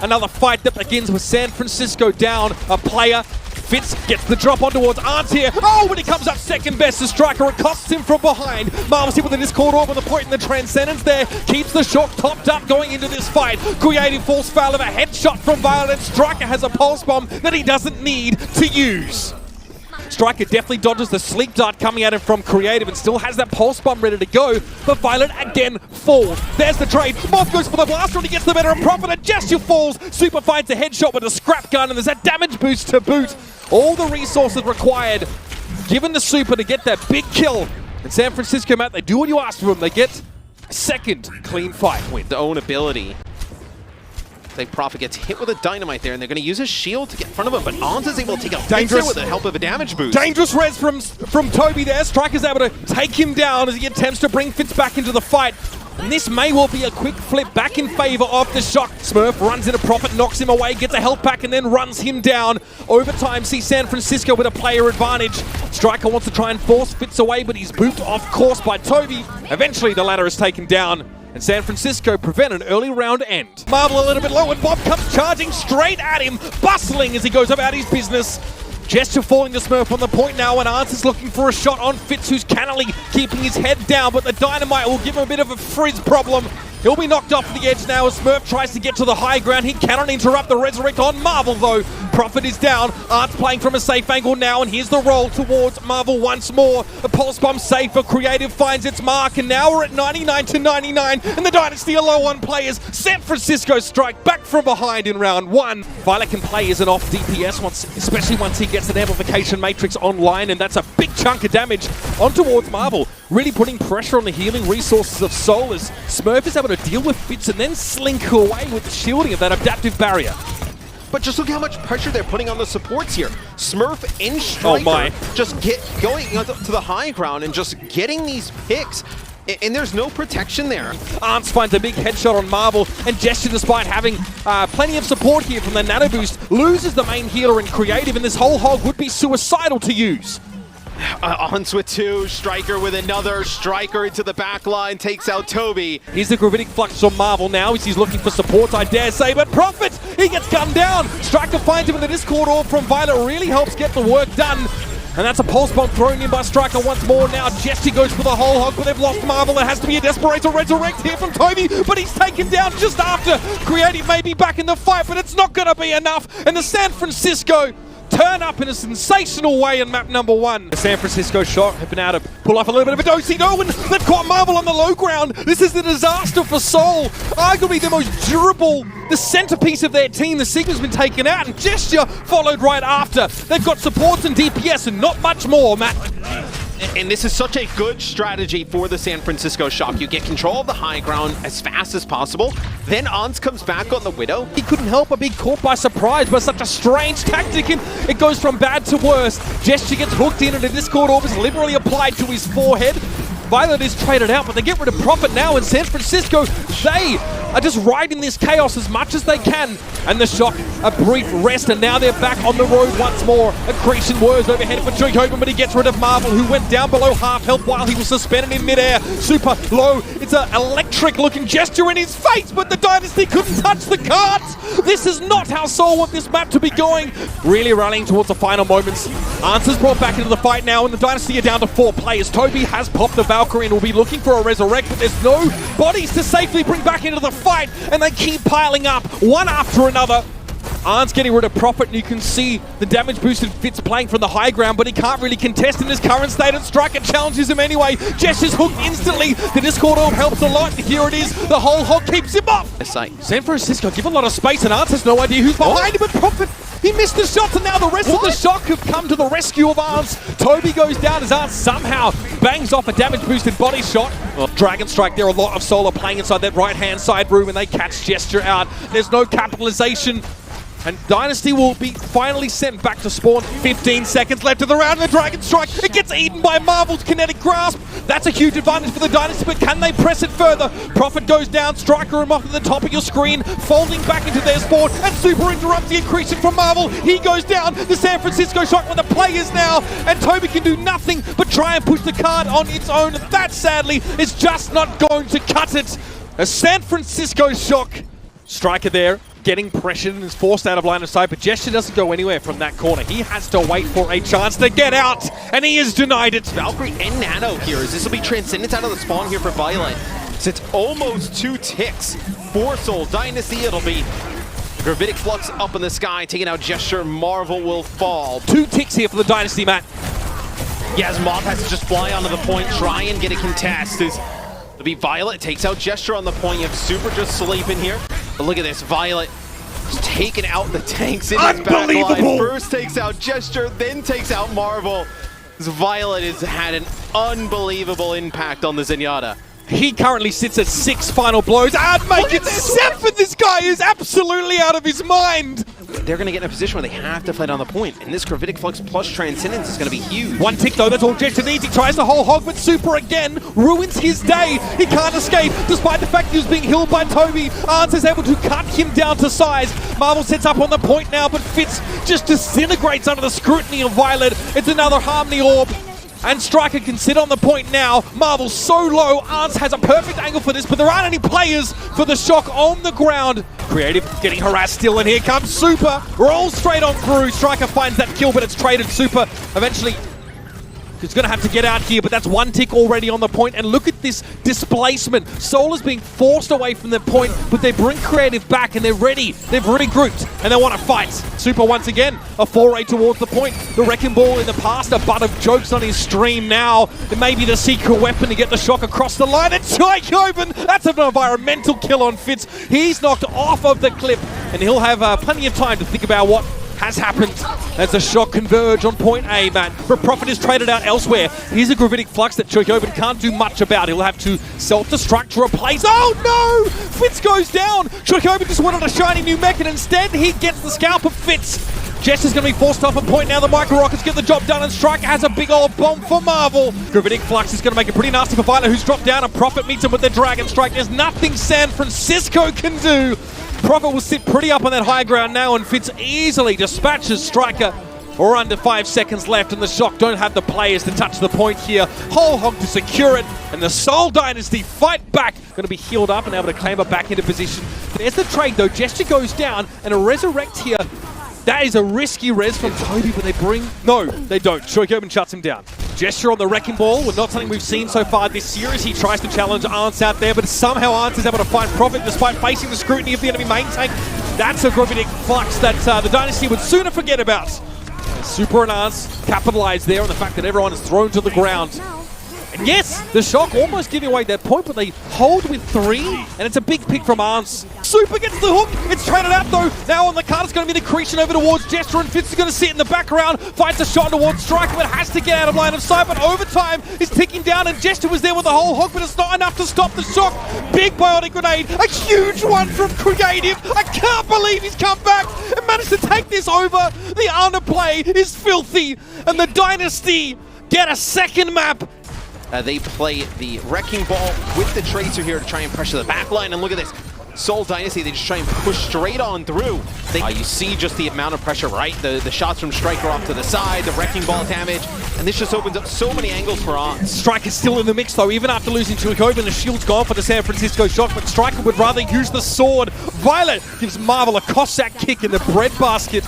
Another fight that begins with San Francisco down a player. Fitz gets the drop on towards Arndt here. Oh, when he comes up second best, the striker accosts him from behind. Marvel's hit with a Discord Orb on the point in the Transcendence there. Keeps the shock topped up going into this fight. Creative false foul of a headshot from Violet. Striker has a pulse bomb that he doesn't need to use. Striker definitely dodges the sleep dart coming at him from Creative and still has that pulse bomb ready to go, but Violet again falls. There's the trade. Moth goes for the blaster and he gets the better of Profit. A gesture falls. Super finds a headshot with a scrap gun and there's that damage boost to boot. All the resources required given to Super to get that big kill. And San Francisco, Matt, they do what you asked for them. They get a second clean fight win. The own ability. Like Prophet gets hit with a dynamite there, and they're going to use his shield to get in front of him, but Arndt is able to take out Dangerous with the help of a damage boost. Dangerous res from Toby there. Striker's able to take him down as he attempts to bring Fitz back into the fight. And this may well be a quick flip back in favor of the Shock. Smurf runs into Prophet, knocks him away, gets a health pack, and then runs him down. Overtime sees San Francisco with a player advantage. Striker wants to try and force Fitz away, but he's booped off course by Toby. Eventually, the latter is taken down, and San Francisco prevent an early round end. Marvel a little bit low, and Bob comes charging straight at him, bustling as he goes about his business. Gesture falling to Smurf on the point now, and Arndt is looking for a shot on Fitz, who's cannily keeping his head down, but the dynamite will give him a bit of a frizz problem. He'll be knocked off the edge now as Smurf tries to get to the high ground. He cannot interrupt the resurrect on Marvel though. Prophet is down. Arndt's playing from a safe angle now, and here's the roll towards Marvel once more. The pulse bomb safe for Creative finds its mark, and now we're at 99 to 99, and the Dynasty are low on players. San Francisco strike back from behind in round one. Violet can play as an off DPS, especially once he gets an amplification matrix online, and that's a big chunk of damage on towards Marvel. Really putting pressure on the healing resources of Seoul as Smurf is able to deal with Fitz and then slink away with the shielding of that adaptive barrier. But just look how much pressure they're putting on the supports here. Smurf and Striker just going to the high ground and just getting these picks. And there's no protection there. Arndt finds a big headshot on Marvel, and Gesture, despite having plenty of support here from the nano boost, loses the main healer in Creative, and this whole hog would be suicidal to use. Arndt with two, Striker with another, Striker into the back line, takes out Toby. Here's the gravitic flux on Marvel now as he's looking for support, I dare say, but Prophet, he gets gunned down. Striker finds him in the Discord Orb from Violet, really helps get the work done. And that's a pulse bomb thrown in by Striker once more now. Gesture goes for the whole hog, but they've lost Marvel. It has to be a Desperado resurrect here from Toby, but he's taken down just after. Creative may be back in the fight, but it's not going to be enough. And the San Francisco turn up in a sensational way in map number one. The San Francisco Shock have been able to pull off a little bit of a do-si-do, and they've caught Marvel on the low ground. This is a disaster for Seoul. Arguably the most durable, the centerpiece of their team. The Sigma's been taken out, and Gesture followed right after. They've got supports and DPS and not much more, Matt. And this is such a good strategy for the San Francisco Shock. You get control of the high ground as fast as possible. Then Arndt comes back on the Widow. He couldn't help but be caught by surprise by such a strange tactic, and it goes from bad to worse. Gesture gets hooked in, and a Discord Orb is liberally applied to his forehead. Violet is traded out, but they get rid of Prophet now, and San Francisco, they are just riding this chaos as much as they can. And the Shock, a brief rest, and now they're back on the road once more. Accretion whirs overhead for Jokoban, but he gets rid of Marvel, who went down below half health while he was suspended in midair. Super low. It's an electric-looking gesture in his face, but the Dynasty couldn't touch the cards. This is not how Seoul want this map to be going. Really rallying towards the final moments. Answers brought back into the fight now, and the Dynasty are down to 4 players. Toby has popped the Valkyrie and will be looking for a resurrect, but there's no bodies to safely bring back into the fight, and they keep piling up one after another. Arndt's getting rid of Prophet, and you can see the damage boosted Fitz playing from the high ground, but he can't really contest in his current state, and Striker challenges him anyway. Gesture's hooked instantly. The Discord Orb helps a lot. Here it is. The whole hog keeps him off. San Francisco give a lot of space, and Arndt has no idea who's behind him, but Prophet, he missed the shots, and now the rest of the Shock have come to the rescue of Arndt. Toby goes down as Arndt somehow bangs off a damage-boosted body shot. Well, Dragon Strike there, a lot of Solar playing inside that right-hand side room, and they catch Gesture out. There's no capitalization, and Dynasty will be finally sent back to spawn. 15 seconds left of the round, and the Dragon Strike, it gets eaten by Marvel's kinetic grasp. That's a huge advantage for the Dynasty, but can they press it further? Prophet goes down, Striker him off at the top of your screen, folding back into their spawn, and Super interrupts the accretion from Marvel. He goes down, the San Francisco Shock with the players now, and Toby can do nothing but try and push the card on its own. That, sadly, is just not going to cut it. A San Francisco Shock. Striker there, getting pressured and is forced out of line of sight, but Gesture doesn't go anywhere from that corner. He has to wait for a chance to get out, and he is denied it. Valkyrie and Nano here, as this will be Transcendence out of the spawn here for Violet. So it's almost 2 ticks for Seoul Dynasty. It'll be Gravitic Flux up in the sky, taking out Gesture. Marvel will fall. 2 ticks here for the Dynasty, Matt. Yes, Moth has to just fly onto the point, try and get a contest. It'll be Violet, takes out Gesture on the point. You have Super just sleeping here. But look at this, Violet just taking out the tanks in his backline. First takes out Gesture, then takes out Marvel. This Violet has had an unbelievable impact on the Zenyatta. He currently sits at 6 final blows. And make it 7! This guy is absolutely out of his mind! They're going to get in a position where they have to fight on the point, and this Gravitic Flux plus Transcendence is going to be huge. 1 tick though, that's all Gesture needs. He tries to whole hog, but Super again ruins his day. He can't escape, despite the fact he was being healed by Toby. Arns is able to cut him down to size. Marvel sets up on the point now, but Fitz just disintegrates under the scrutiny of Violet. It's another Harmony Orb. And Striker can sit on the point now. Marvel's so low. Arns has a perfect angle for this, but there aren't any players for the Shock on the ground. Creative getting harassed still, and here comes Super. Rolls straight on through. Striker finds that kill, but it's traded. Super eventually is going to have to get out here, but that's 1 tick already on the point. And look at this displacement. Soul is being forced away from the point, but they bring Creative back, and they're ready. They've regrouped, and they want to fight. Super once again, a foray towards the point. The Wrecking Ball in the past, a butt of jokes on his stream now. It may be the secret weapon to get the Shock across the line. And Open, that's an environmental kill on Fitz. He's knocked off of the cliff, and he'll have plenty of time to think about what has happened as the Shock converge on point A, man. But Prophet is traded out elsewhere. Here's a Gravitic Flux that Chocoban can't do much about. He'll have to self-destruct to replace. Oh no! Fitz goes down! Chocoban just wanted a shiny new mech, and instead he gets the scalp of Fitz. Jess is going to be forced off a point now. The Micro Rockets get the job done, and Striker has a big old bomb for Marvel. Gravitic Flux is going to make it pretty nasty for Violet, who's dropped down, and Prophet meets him with their Dragon Strike. There's nothing San Francisco can do. Prophet will sit pretty up on that high ground now, and Fitz easily dispatches Striker. Or under 5 seconds left, and the Shock don't have the players to touch the point here. Whole hog to secure it, and the Seoul Dynasty fight back. Going to be healed up and able to clamber back into position. There's the trade though. Gesture goes down, and a resurrect here. That is a risky res from Toby, but they bring... No, they don't. Chocoban shuts him down. Gesture on the Wrecking Ball, not something we've seen so far this series. He tries to challenge Arns out there, but somehow Arns is able to find Prophet despite facing the scrutiny of the enemy main tank. That's a Gravitic Flux that the Dynasty would sooner forget about. Super and Arns capitalize there on the fact that everyone is thrown to the ground. And yes, the Shock almost giving away that point, but they hold with 3, and it's a big pick from Arns. Super gets the hook. It's traded out though. Now on the card, it's going to be the creation over towards Gesture, and Fitz is going to sit in the background, fights a shot towards Striker, but has to get out of line of sight. But overtime is ticking down, and Gesture was there with the whole hog, but it's not enough to stop the Shock. Big biotic grenade, a huge one from Creative. I can't believe he's come back and managed to take this over. The underplay is filthy, and the Dynasty get a second map. They play the Wrecking Ball with the Tracer here to try and pressure the backline, and look at this. Soul Dynasty, they just try and push straight on through. You see just the amount of pressure, right? The shots from Striker off to the side, the Wrecking Ball damage, and this just opens up so many angles for Arns. Striker's still in the mix though, even after losing to Chocoban. The shield's gone for the San Francisco Shock, but Striker would rather use the sword. Violet gives Marvel a Cossack kick in the breadbasket,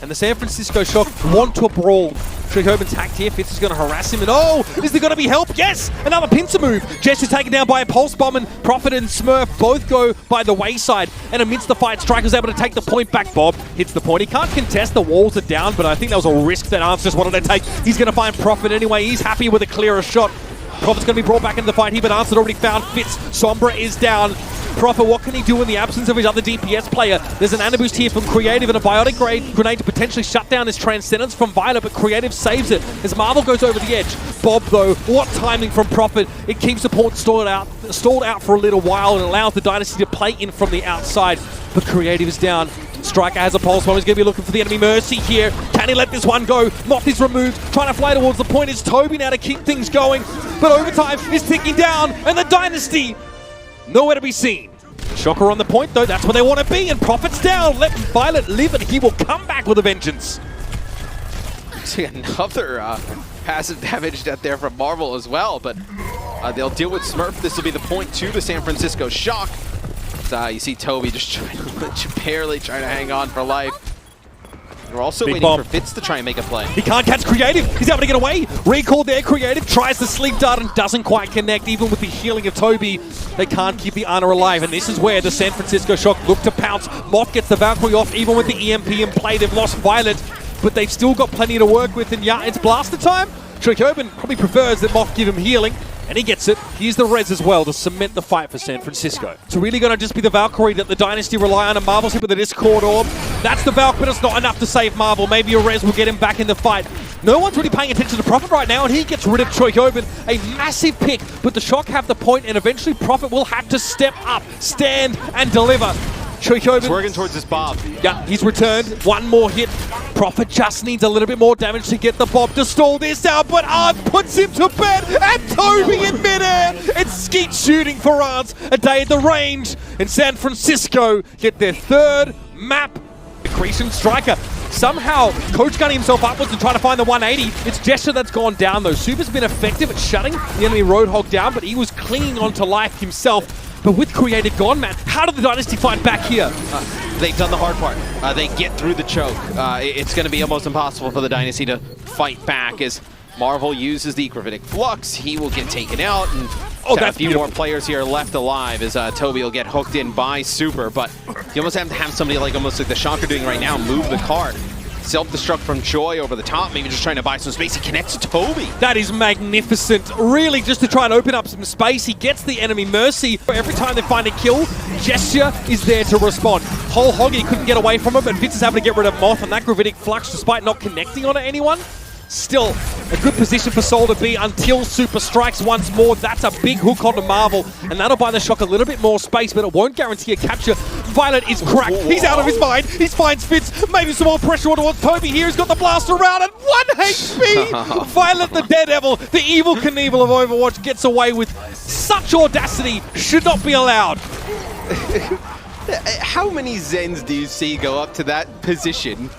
and the San Francisco Shock want to brawl. Chocoban's hacked here. Fitz is going to harass him, and oh, is there going to be help? Yes! Another pincer move. Jess is taken down by a pulse bomb, and Prophet and Smurf both go by the wayside. And amidst the fight, Striker's able to take the point back. Bob hits the point. He can't contest. The walls are down, but I think that was a risk that Arns just wanted to take. He's going to find Prophet anyway. He's happy with a clearer shot. Prophet's going to be brought back into the fight here, but Arns had already found Fitz. Sombra is down. Prophet, what can he do in the absence of his other DPS player? There's an Anaboost here from Creative and a biotic grenade to potentially shut down his Transcendence from Violet, but Creative saves it as Marvel goes over the edge. Bob, though, what timing from Prophet. It keeps the point stalled out for a little while and allows the Dynasty to play in from the outside, but Creative is down. Striker has a pulse bomb. He's going to be looking for the enemy Mercy here. Can he let this one go? Moth is removed. Trying to fly towards the point is Toby now to keep things going, but overtime is ticking down, and the Dynasty nowhere to be seen. Shocker on the point though, that's where they want to be, and Prophet's down. Let Violet live and he will come back with a vengeance. See another passive damage out there from Marvel as well, but they'll deal with Smurf. This will be the point to the San Francisco Shock. You see Toby just barely trying to hang on for life. We're also Big waiting bomb for Fitz to try and make a play. He can't catch Creative. He's able to get away. Recall there. Creative tries the sleep dart and doesn't quite connect. Even with the healing of Toby, they can't keep the Ana alive. And this is where the San Francisco Shock look to pounce. Moth gets the Valkyrie off. Even with the EMP in play, they've lost Violet. But they've still got plenty to work with. And yeah, it's blaster time. Trichoban probably prefers that Moth give him healing. And he gets it. Here's the res as well to cement the fight for San Francisco. It's really going to just be the Valkyrie that the Dynasty rely on, and Marvel's hit with the Discord Orb. That's the Valk, but it's not enough to save Marvel. Maybe a res will get him back in the fight. No one's really paying attention to Prophet right now, and he gets rid of Trichoban. A massive pick, but the Shock have the point, and eventually Prophet will have to step up, stand, and deliver. He's working towards his Bob. Yeah, he's returned. One more hit. Prophet just needs a little bit more damage to get the Bob to stall this out, but Arndt puts him to bed, and Toby in midair. It's skeet shooting for Arndt. A day at the range, and San Francisco get their third map. Accretion Striker. Somehow, Coach gunning himself upwards and trying to find the 180. It's Gesture that's gone down, though. Super's been effective at shutting the enemy Roadhog down, but he was clinging on to life himself. But with Creative gone, man, how did the Dynasty fight back here? They've done the hard part. They get through the choke. It's going to be almost impossible for the Dynasty to fight back as Marvel uses the Gravitic Flux. He will get taken out, and a few more players here left alive as Toby will get hooked in by Super. But you almost have to have somebody almost like the Shock are doing right now, move the card. Self-destruct from Joy over the top, maybe just trying to buy some space. He connects to Toby. That is magnificent. Really just to try and open up some space. He gets the enemy Mercy. Every time they find a kill, Gesture is there to respond. Whole Hog, he couldn't get away from him, but Fitz is able to get rid of Moth, and that Gravitic Flux, despite not connecting on anyone, still a good position for Seoul to be until Super strikes once more. That's a big hook onto Marvel, and that'll buy the Shock a little bit more space, but it won't guarantee a capture. Violet is cracked. He's out of his mind. He finds Fitz. Maybe some more pressure on Toby here. He's got the blaster around at 1 HP. Violet, the Daredevil, the evil Knievel of Overwatch, gets away with such audacity. Should not be allowed. How many Zens do you see go up to that position?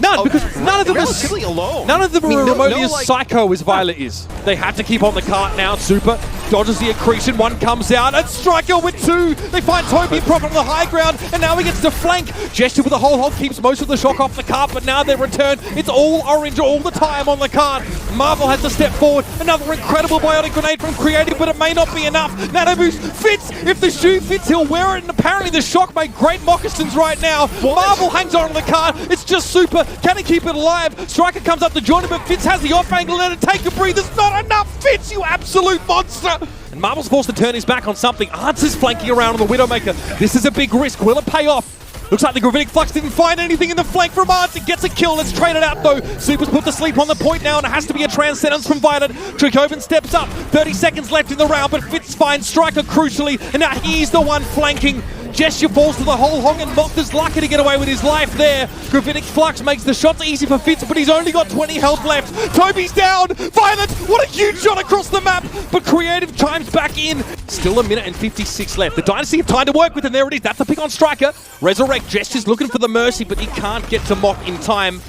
None, because none of them relatively alone. None of them are remotely as psycho as Violet is. They have to keep on the cart now. Super dodges the accretion. One comes out, and Striker with 2. They find Toby Prophet on the high ground, and now he gets to flank. Gesture with a whole hog keeps most of the Shock off the cart, but now they return. It's all orange all the time on the cart. Marvel has to step forward. Another incredible biotic grenade from Creative, but it may not be enough. Nano Boost fits. If the shoe fits, he'll wear it, and apparently the Shock make great moccasins right now. Marvel hangs on to the cart. It's just Super. Can he keep it alive? Striker comes up to join him, but Fitz has the off angle. Let it take a breather. It's not enough. Fitz, you absolute monster! And Marvel's forced to turn his back on something. Arndt is flanking around on the Widowmaker. This is a big risk. Will it pay off? Looks like the Gravitic Flux didn't find anything in the flank from Arndt. It gets a kill. Let's trade it out, though. Super's put to sleep on the point now, and it has to be a Transcendence from Violet. Trichoban steps up. 30 seconds left in the round, but Fitz finds Striker crucially, and now he's the one flanking. Gesture falls to the whole hog, and Moth is lucky to get away with his life there. Gravitic Flux makes the shots easy for Fitz, but he's only got 20 health left. Toby's down. Violet, what a huge shot across the map, but Creative chimes back in. Still 1 minute and 56 left. The Dynasty have time to work with, and there it is. That's the pick on Striker. Resurrect. Gesture's looking for the Mercy, but he can't get to Moth in time.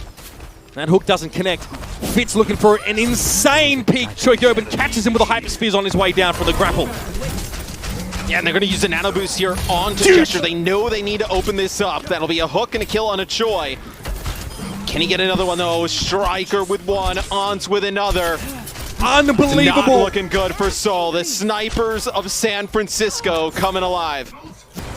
That hook doesn't connect. Fitz looking for an insane peak. Trichoban catches him with a Hyperspheres on his way down from the grapple. Yeah, and they're going to use a Nano Boost here onto Gesture. They know they need to open this up. That'll be a hook and a kill on a Choi. Can he get another one, though? Striker with one, Arndt with another. Unbelievable. It's not looking good for Seoul. The snipers of San Francisco coming alive.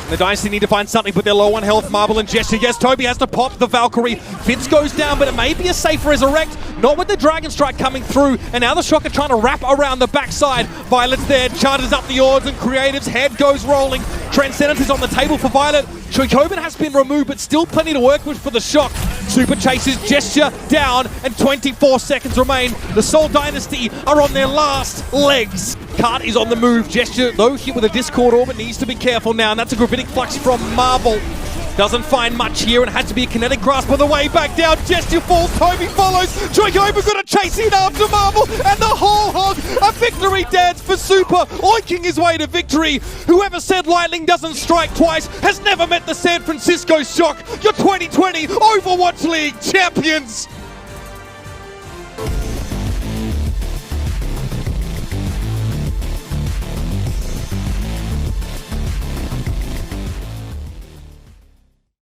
The Dynasty need to find something, but they're low on health. Marvel and Gesture. Yes, Toby has to pop the Valkyrie. Fitz goes down, but it may be a safe resurrect. Not with the Dragon Strike coming through. And now the Shock are trying to wrap around the backside. Violet's there, charges up the odds, and Creative's head goes rolling. Transcendence is on the table for Violet. Trichoban has been removed, but still plenty to work with for the Shock. Super chases Gesture down, and 24 seconds remain. The Seoul Dynasty are on their last legs. Cart is on the move. Gesture, though, hit with a Discord Orbit, needs to be careful now, and that's a Gravitic Flux from Marvel. Doesn't find much here, and had to be a kinetic grasp on the way back down. Gesture falls, Toby follows. Trichoban gonna chase in after Marvel, and the whole hog, a victory dance for Super, oinking his way to victory. Whoever said lightning doesn't strike twice has never met the San Francisco Shock, your 2020 Overwatch League champions.